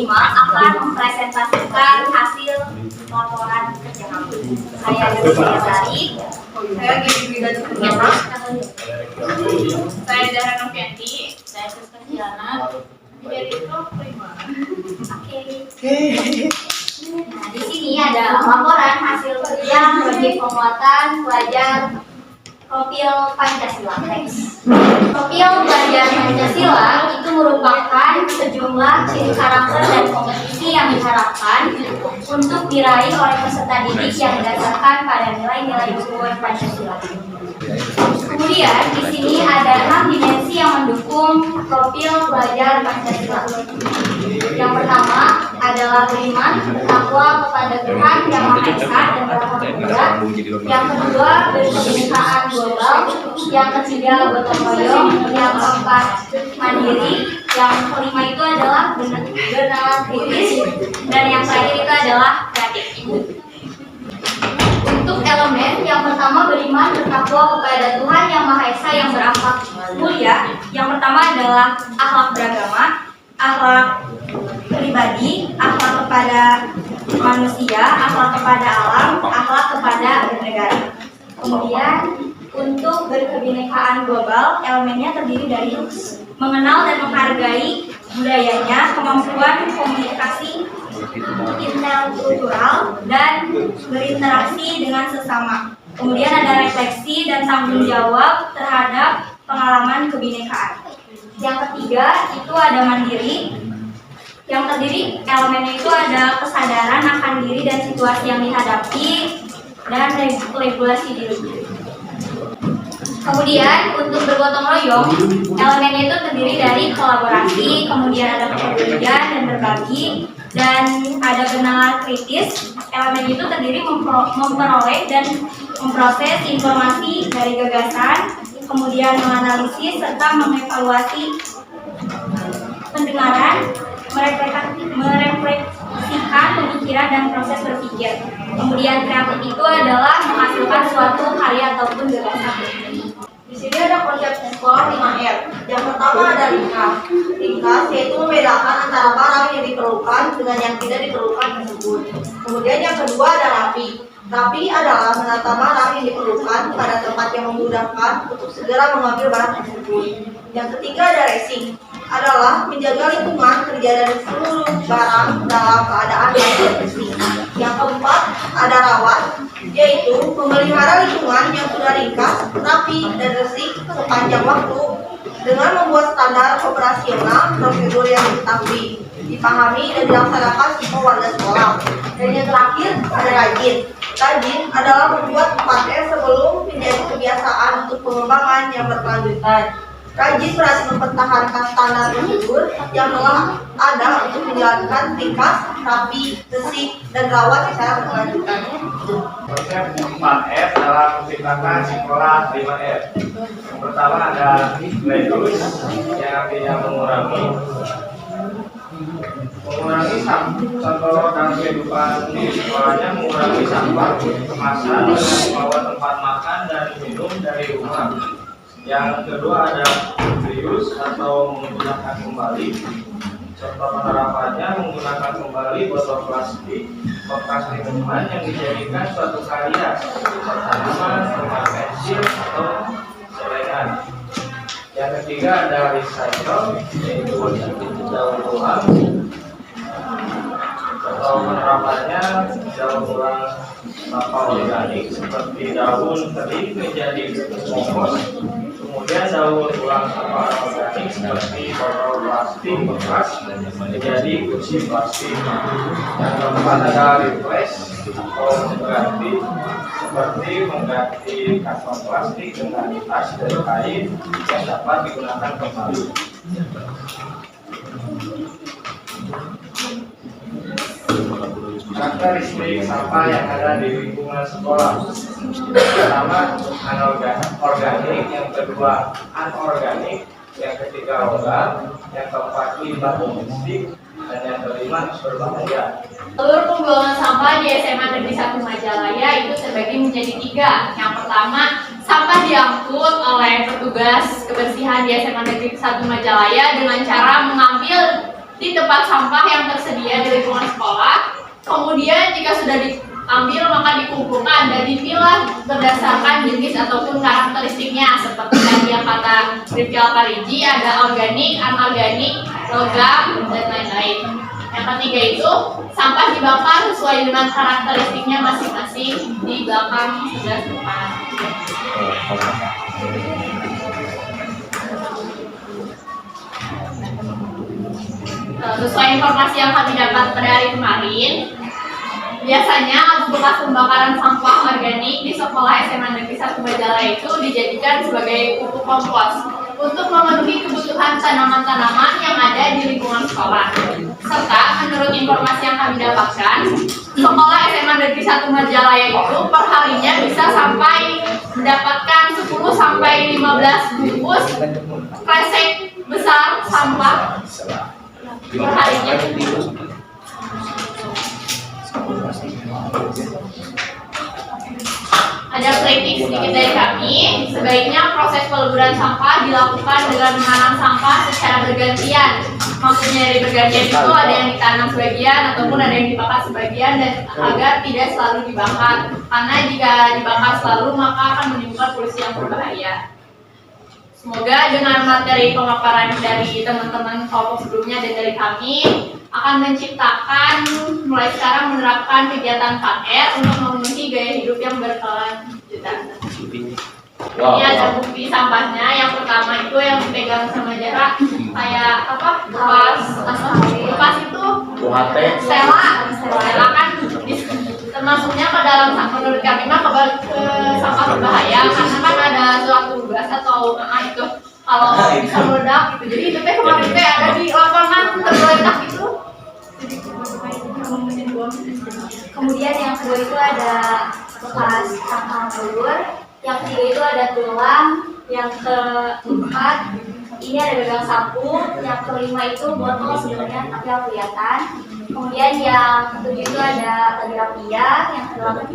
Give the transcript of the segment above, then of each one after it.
kelima akan mempresentasikan hasil laporan kerja kami. Saya Yusuf Sari. Saya Gigi dan Sudarma. Saya Dara Novianti. Saya Siska Diana. Dari kelompok 5. Oke. Nah, di sini ada laporan hasil kerja bagi penguatan pelajar profil Pancasila. Profil pelajar Pancasila itu merupakan sejumlah ciri karakter dan kompetisi yang diharapkan untuk diraih oleh peserta didik yang didasarkan pada nilai-nilai luhur Pancasila. Kemudian di sini ada 6 dimensi yang mendukung profil pelajar Pancasila. Yang pertama adalah beriman, takwa kepada Tuhan Yang Maha Esa dan Beragama Buddha. Yang kedua berkebinekaan global. Yang ketiga gotong royong. Yang keempat mandiri. Yang kelima itu adalah bernalar kritis. Dan yang terakhir itu adalah kreatif. Untuk elemen yang pertama beriman bertakwa kepada Tuhan Yang Maha Esa yang berakhlak mulia. Yang pertama adalah akhlak beragama, akhlak pribadi, akhlak kepada manusia, akhlak kepada alam, akhlak kepada bernegara. Kemudian untuk berkebinekaan global, elemennya terdiri dari mengenal dan menghargai budayanya, kemampuan komunikasi interkultural, dan berinteraksi dengan sesama. Kemudian ada refleksi dan tanggung jawab terhadap pengalaman kebinekaan. Yang ketiga itu ada mandiri. Yang terdiri elemennya itu ada kesadaran akan diri dan situasi yang dihadapi dan regulasi diri. Kemudian untuk bergotong royong, elemennya itu terdiri dari kolaborasi, kemudian ada kepedulian dan berbagi, dan ada bernalar kritis. Elemen itu terdiri memperoleh dan memproses informasi dari gagasan, kemudian menganalisis serta mengevaluasi pendengaran, merefleksikan pemikiran dan proses berpikir. Kemudian kreatif itu adalah menghasilkan suatu karya ataupun gagasan. Di sini ada konsep sekolah 5R. Yang pertama ada ringkas. Ringkas yaitu membedakan antara barang yang diperlukan dengan yang tidak diperlukan tersebut. Kemudian yang kedua ada rapi. Rapi adalah menata barang yang diperlukan pada tempat yang memudahkan untuk segera mengambil barang tersebut. Yang ketiga ada racing, adalah menjaga lingkungan kerja dari seluruh barang dalam keadaan yang bersih. Yang keempat ada rawat, yaitu memelihara lingkungan yang sudah ringkas, rapi, dan bersih sepanjang waktu dengan membuat standar operasional prosedur yang diketahui, dipahami, dan dilaksanakan semua warga sekolah. Dan yang terakhir ada rajin. Rajin adalah membuat 4R sebelum menjadi kebiasaan untuk pengembangan yang berkelanjutan. Rajin berhasil mempertahankan standar prosedur yang telah ada untuk menjalankan ringkas, rapi, bersih, dan rawat secara berkelanjutan. Konsep 4R dalam menciptakan sekolah 5R. Yang pertama ada reduce, yang artinya mengurangi sampah. Contoh dalam kehidupan di sekolahnya mengurangi sampah kemasan dengan membawa tempat makan dan minum dari rumah. Yang kedua ada reuse atau menggunakan kembali. Contoh penerapannya menggunakan kembali botol plastik, bekas minuman yang dijadikan suatu karya seperti tanaman, rumah pensil, atau celengan. Yang ketiga ada recycle, yaitu daur ulang. Atau penerapannya daur ulang sampah organik seperti daun kering menjadi kompos. Kemudian daur ulang sampah organik seperti botol plastik bekas menjadi kursi plastik. Yang keempat ada replace atau mengganti, seperti mengganti kantong plastik dengan tas dari kain yang dapat digunakan kembali. Karakteristik sampah yang ada di lingkungan sekolah. Pertama, anorganik, yang kedua anorganik, yang ketiga logam, yang keempat limbah domestik, dan yang kelima berbahaya. Alur pembuangan sampah di SMA Negeri 1 Majalaya itu terbagi menjadi 3. Yang pertama, sampah diangkut oleh petugas kebersihan di SMA Negeri 1 Majalaya dengan cara mengambil di tempat sampah yang tersedia di lingkungan sekolah. Kemudian jika sudah diambil maka dikumpulkan dan dipilah berdasarkan jenis ataupun karakteristiknya, seperti tadi yang kata Rifki Alpariji, ada organik, anorganik, logam, dan lain-lain. Yang ketiga itu sampah dibakar sesuai dengan karakteristiknya masing-masing di belakang sebelah depan. Sesuai informasi yang kami dapat pada hari kemarin, biasanya abu bekas pembakaran sampah organik di sekolah SMA Negeri 1 Majalaya itu dijadikan sebagai pupuk kompos untuk memenuhi kebutuhan tanaman-tanaman yang ada di lingkungan sekolah. Serta menurut informasi yang kami dapatkan, sekolah SMA Negeri 1 Majalaya itu per harinya bisa sampai mendapatkan 10 sampai 15 bungkus kresek besar sampah per harinya. Ada kritik sedikit dari kami, sebaiknya proses peleburan sampah dilakukan dengan menanam sampah secara bergantian. Maksudnya dari bergantian itu ada yang ditanam sebagian ataupun ada yang dibakar sebagian, dan agar tidak selalu dibakar. Karena jika dibakar selalu maka akan menimbulkan polusi yang berbahaya. Semoga dengan materi pemaparan dari teman-teman kelompok sebelumnya dan dari kami akan menciptakan mulai sekarang menerapkan kegiatan 4R untuk memenuhi gaya hidup yang berkelanjutan. Ini ada bukti sampahnya. Yang pertama itu yang dipegang sama jarak kayak apa? Lepas itu Stella kan termasuknya ke dalam, menurut kami mah ke sampah berbahaya karena kan ada suatu gas atau itu kalau bisa meledak gitu. Jadi itu teh kemarin teh ada di lapangan tergeletak itu. Kemudian yang kedua itu ada bekas sampah telur, yang ketiga itu ada tulang, yang keempat ini ada gagang sapu, yang kelima itu botol sebenarnya tapi nggak kelihatan. Kemudian yang ketujuh itu ada tadi rapia, yang kedelapan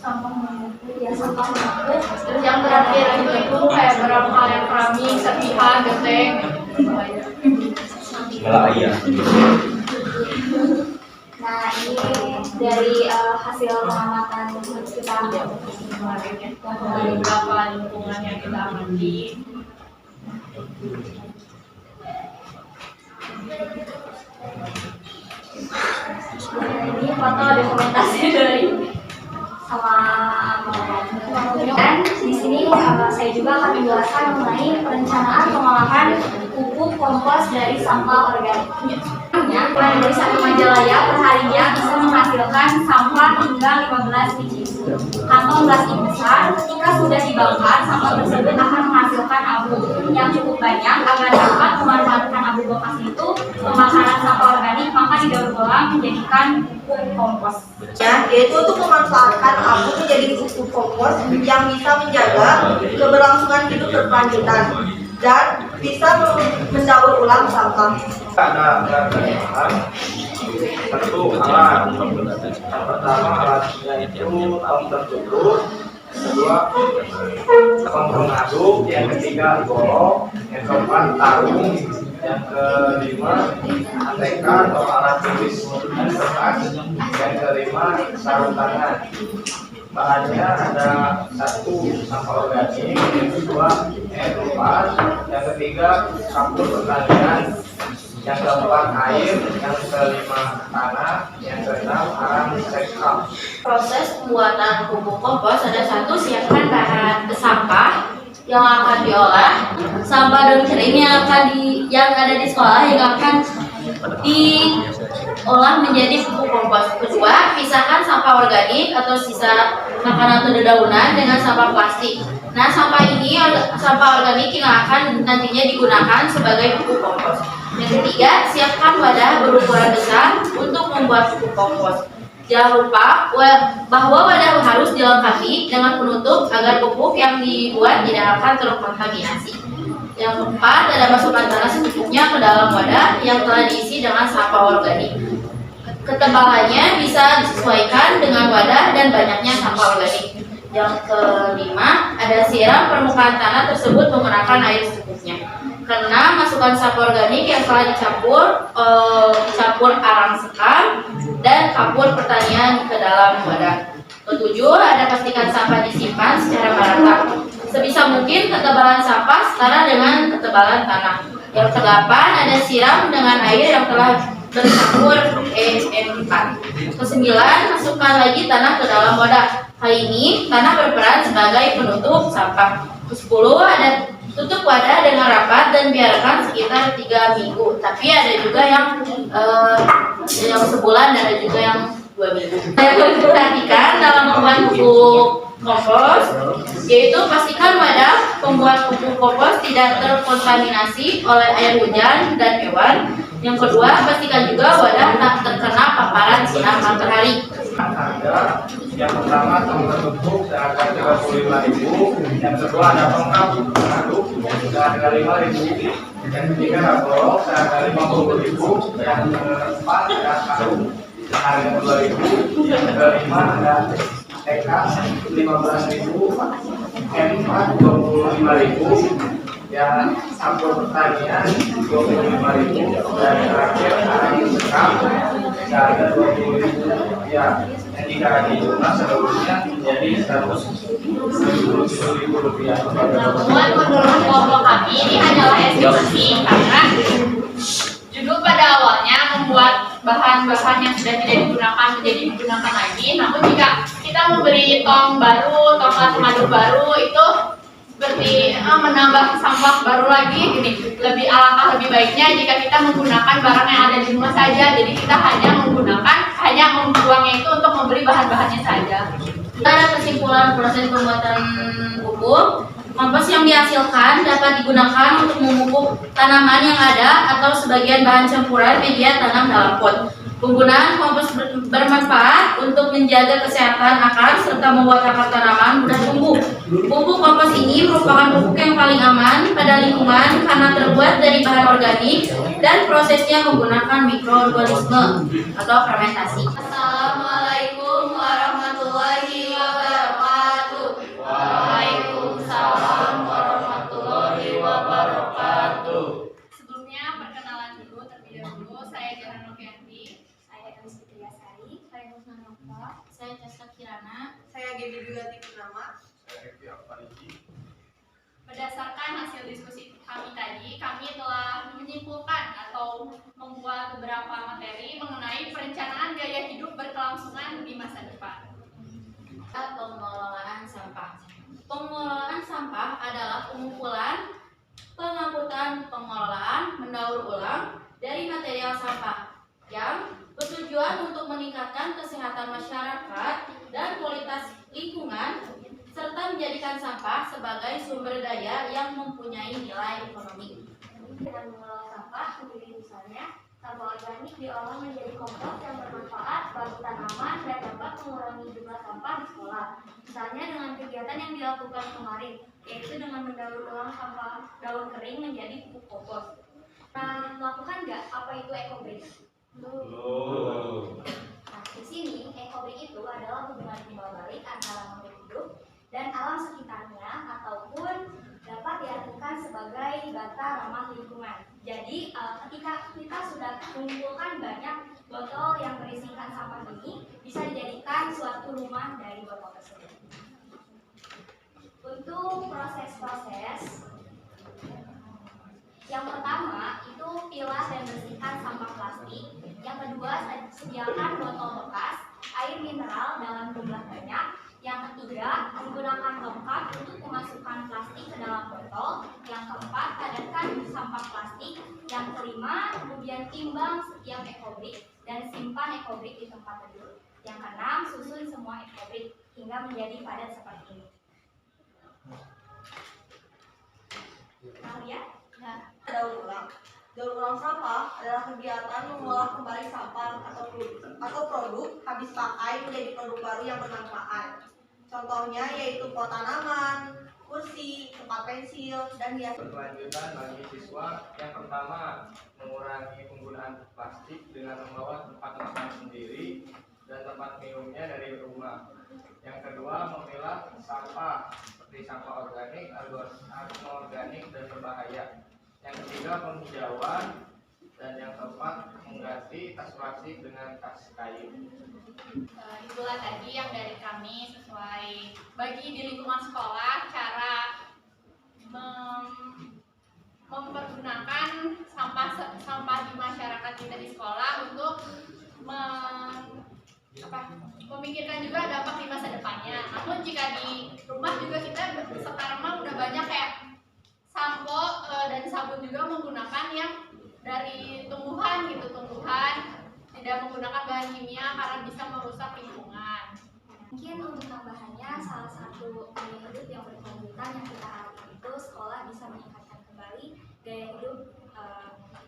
sampah mangkuk, ya sampah mangkuk. Terus yang terakhir itu kayak beberapa hal yang keramik, serpihan, genteng. Nah ini dari hasil pengamatan kita beberapa lingkungan yang kita amati. Ini foto dokumentasi dari sama dan di sini saya juga akan menjelaskan mengenai perencanaan pengolahan pupuk kompos dari sampah organik. Dari Negeri 1 Majalaya perharinya bisa menghasilkan sampah hingga 15 biji. Kantong plastik besar ketika sudah dibakar, sampah tersebut akan menghasilkan abu yang cukup banyak. Agar dapat memanfaatkan abu bekas itu, pembakaran sampah organik maka didaur ulang menjadikan pupuk kompos. Ya, yaitu untuk memanfaatkan abu menjadi pupuk kompos yang bisa menjaga keberlangsungan hidup berkelanjutan dan bisa mendaur ulang sampah. Ada bahan satu alat. Yang pertama alatnya itu alat tertutup, kedua kompor ngaduk, yang ketiga golok, yang keempat tarung, yang kelima ATK atau alat tulis kertas, yang kelima sarung tangan. Bahannya ada satu sampah organik, yang kedua ketupat, yang ketiga kapur pertanian, yang keempat air, yang kelima tanah, yang keenam arang sekam. Proses pembuatan pupuk kompos ada satu, siapkan bahan sampah yang akan diolah, sampah daun kering yang ada di sekolah yang akan diolah menjadi pupuk kompos. Kedua, pisahkan sampah organik atau sisa makanan atau dedaunan dengan sampah plastik. Nah, sampah organik yang akan nantinya digunakan sebagai pupuk kompos. Yang ketiga, siapkan wadah berukuran besar untuk membuat pupuk kompos. Jangan lupa bahwa wadah harus dilengkapi dengan penutup agar pupuk yang dibuat tidak akan terkontaminasi. Yang keempat, ada masukkan tanah secukupnya ke dalam wadah yang telah diisi dengan sampah organik. Ketebalannya bisa disesuaikan dengan wadah dan banyaknya sampah organik. Yang kelima, ada siram permukaan tanah tersebut menggunakan air secukupnya. Keenam, masukkan sampah organik yang telah campur arang sekam dan kapur pertanian ke dalam wadah. Ketujuh, ada pastikan sampah disimpan secara merata. Sebisa mungkin ketebalan sampah setara dengan ketebalan tanah. Yang kedelapan, ada siram dengan air yang telah bercampur PM4. Kesembilan, masukkan lagi tanah ke dalam wadah. Hal ini tanah berperan sebagai penutup sampah. Kesepuluh, ada tutup wadah dengan rapat dan biarkan sekitar 3 minggu. Tapi ada juga yang sebulan dan ada juga yang 2 minggu. Saya perhatikan dalam membuat pupuk kompos, yaitu pastikan wadah pembuat pupuk kompos tidak terkontaminasi oleh air hujan dan hewan. Yang kedua, pastikan juga wadah tak terkena paparan sinar matahari. Harga yang pertama tongkat pupuk seharga 35.000, yang kedua ada tongkat pengaduk seharga 5.000, yang ketiga ragolok seharga 50.000, yang keempat ada karung seharga 2.000, yang kelima ada TK 15.000, M4 25.000, yang sampul pertanian 25.000, dan terakhir arang sekam seharga 20.000 rupiah. Yang jika dijumlah seluruhnya menjadi 170.000 rupiah. Namun menurut kelompok kami ini hanyalah estimasi karena judul pada awalnya membuat bahan-bahan yang sudah tidak digunakan menjadi digunakan lagi. Namun jika kita memberi tong baru, tongkat pengaduk baru, itu seperti menambah sampah baru lagi. Gini, alangkah lebih baiknya jika kita menggunakan barang yang ada di rumah saja. Jadi kita hanya membuangnya itu untuk membeli bahan-bahannya saja. Kita ada kesimpulan proses pembuatan pupuk. Kompos yang dihasilkan dapat digunakan untuk memupuk tanaman yang ada atau sebagian bahan campuran media tanam dalam pot. Penggunaan kompos bermanfaat untuk menjaga kesehatan akar serta membuat akar tanaman mudah tumbuh. Pupuk kompos ini merupakan pupuk yang paling aman pada lingkungan karena terbuat dari bahan organik dan prosesnya menggunakan mikroorganisme atau fermentasi. Assalamualaikum warahmatullahi wabarakatuh. Waalaikumsalam warahmatullahi wabarakatuh. Sebelumnya perkenalan dulu terlebih dahulu, saya Jahan Novianti. Saya Elis Fitriasari, saya Husna Nova, Saya Caska Kirana. Saya Gaby Dugati Purnama. Berdasarkan hasil diskusi kami tadi, kami telah menyimpulkan atau membuat beberapa materi mengenai perencanaan gaya hidup berkelangsungan di masa depan. Pengelolaan sampah. Pengelolaan sampah adalah pengumpulan, pengangkutan, pengelolaan, mendaur ulang dari material sampah yang bertujuan untuk meningkatkan kesehatan masyarakat dan kualitas lingkungan serta menjadikan sampah sebagai sumber daya yang mempunyai nilai ekonomi. dengan mengelola sampah sendiri misalnya, sampah organik diolah menjadi kompos yang bermanfaat bagi tanaman dan dapat mengurangi jumlah sampah di sekolah. Misalnya dengan kegiatan yang dilakukan kemarin, yaitu dengan mendaur ulang sampah daun kering menjadi pupuk kompos. Nah, melakukan nggak apa itu ekobrik? Nah, di sini ekobrik itu adalah hubungan timbal balik antara makhluk hidup dan alam sekitarnya ataupun dapat diartikan sebagai bata ramah lingkungan. Jadi ketika kita sudah mengumpulkan banyak botol yang berisikan sampah ini, bisa dijadikan suatu rumah dari botol tersebut. Untuk proses-proses, yang pertama itu pilah dan bersihkan sampah plastik. Yang kedua, sediakan botol bekas, air mineral dalam jumlah banyak. Yang ketiga, menggunakan tongkat untuk memasukkan plastik ke dalam botol. Yang keempat, padatkan sampah plastik. Yang kelima, kemudian timbang setiap ekobrik dan simpan ekobrik di tempat teduh. Yang keenam, susun semua ekobrik hingga menjadi padat seperti ini. Tahu ya? Nah, Daur ulang. Daur ulang sampah adalah kegiatan mengolah kembali sampah atau produk habis pakai menjadi produk baru yang bermanfaat. Contohnya yaitu pot tanaman, kursi, tempat pensil, dan hiasan. Berkelanjutan bagi siswa, yang pertama mengurangi penggunaan plastik dengan membawa tempat makan sendiri dan tempat minumnya dari rumah. Yang kedua, memilah sampah seperti sampah organik, anorganik, dan berbahaya. Yang ketiga, penghijauan. Dan yang keempat, mengganti tas plastik dengan tas kayu. Itulah tadi yang dari kami sesuai bagi di lingkungan sekolah cara mempergunakan sampah di masyarakat kita di sekolah untuk memikirkan juga dampak di masa depannya. Namun jika di rumah juga kita sekarang mah udah banyak kayak sampo dan sabun juga menggunakan yang dari tumbuhan gitu, tidak menggunakan bahan kimia karena bisa merusak lingkungan. Mungkin untuk tambahannya, salah satu gaya hidup yang berkelanjutan yang kita harapkan itu sekolah bisa meningkatkan kembali gaya hidup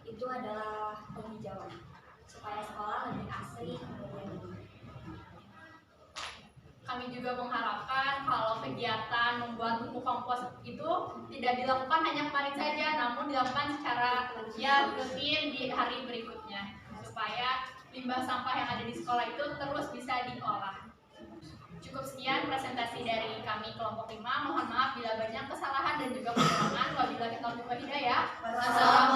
itu adalah penghijauan supaya sekolah lebih asri kemudian. Kami juga mengharapkan kalau kegiatan membuat pupuk kompos itu tidak dilakukan hanya kemarin saja, namun dilakukan secara rutin di hari berikutnya supaya limbah sampah yang ada di sekolah itu terus bisa diolah. Cukup sekian presentasi dari kami kelompok 5. Mohon maaf bila banyak kesalahan dan juga kekurangan. Wabillahi taufiq wal hidayah. Wassalamualaikum